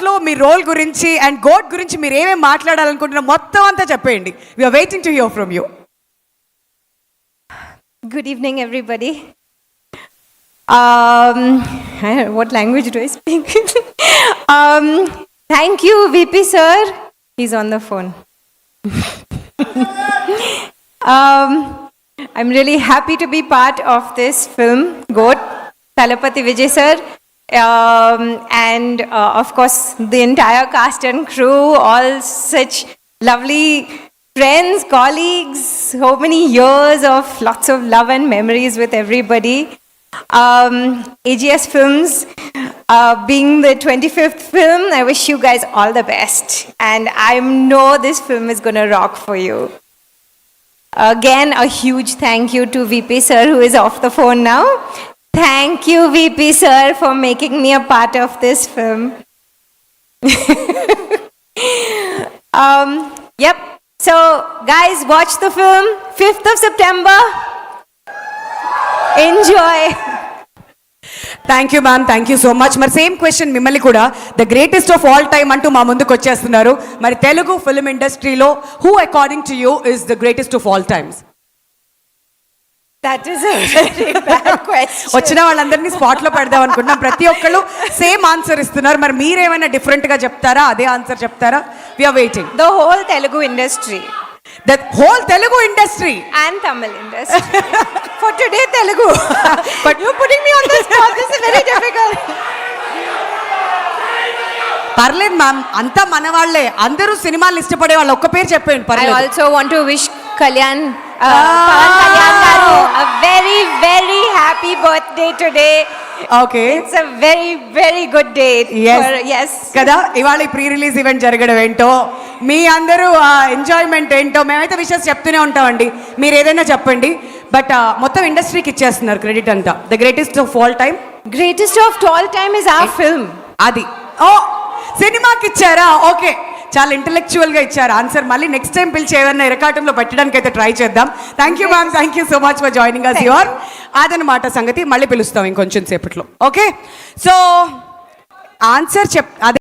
లో మీ రోల్ గురించి అండ్ గోట్ గురించి మీరు ఏమేమి మాట్లాడాలనుకుంటున్నారో మొత్తం అంతా చెప్పేయండి. We are waiting to hear from you. Good evening, everybody. What language do I speak? Thank you, VP sir. He's on the phone. I'm really happy to be part of this film, Goat, Thalapathy Vijay sir, and of course the entire cast and crew, all such lovely friends, colleagues, so many years of lots of love and memories with everybody. AGS Films, being the 25th film, I wish you guys all the best. And I know this film is going to rock for you. Again, a huge thank you to VP sir, who is off the phone now. Thank you, VP sir, for making me a part of this film. Yep. So, guys, watch the film, 5th of September. Enjoy. Thank you ma'am, thank you so much. మరి same question మిమ్మల్ని కూడా, the greatest of all time అంటూ మా ముందుకు వచ్చేస్తున్నారు. మరి Telugu film ఇండస్ట్రీలో who according to you is the greatest of all times? That is a very bad question. వచ్చిన వాళ్ళందరినీ స్పాట్ లో పెడదాం అనుకుంటున్నాం. ప్రతి ఒక్కళ్ళు సేమ్ ఆన్సర్ ఇస్తున్నారు. మరి మీరేమైనా డిఫరెంట్ గా చెప్తారా, అదే ఆన్సర్ చెప్తారా? We are waiting. The whole Telugu industry. The whole Telugu industry And Tamil industry. For today, Telugu. But you're putting me on the spot. This is very difficult. పర్లేదు ma'am, అంతా మన వాళ్ళే, అందరూ సినిమాలు ఇష్టపడే వాళ్ళు. ఒక్క పేరు చెప్పండి I పర్లేదు. also want to wish Kalyan, Pawan Kalyan garu, a very, very happy birthday today. Okay, It's a very, very good day. Yes. కదా, ఇవాళ ఈ ప్రీ రిలీజ్ ఈవెంట్ జరగడం ఏంటో, మీ అందరూ ఎంజాయ్మెంట్ ఏంటో మేమైతే విషయాలు చెప్తూనే ఉంటామండి. మీరు ఏదైనా చెప్పండి. బట్ మొత్తం ఇండస్ట్రీకి ఇచ్చేస్తున్నారు క్రెడిట్ అంతా. The greatest of all time. Greatest of all time is our film. అది ఓ సినిమాకి ఇచ్చారా? ఓకే, చాలా ఇంటెలెక్చువల్ గా ఇచ్చారు ఆన్సర్. మళ్ళీ నెక్స్ట్ టైం పిలిచి ఏదైనా ఎరకాటంలో పెట్టడానికి అయితే ట్రై చేద్దాం. Thank you ma'am, thank you so much for joining us. Your అదనమాట సంగతి. మళ్ళీ పిలుస్తాం ఇంకొంచెం సేపట్లో. ఓకే, సో ఆన్సర్ అదే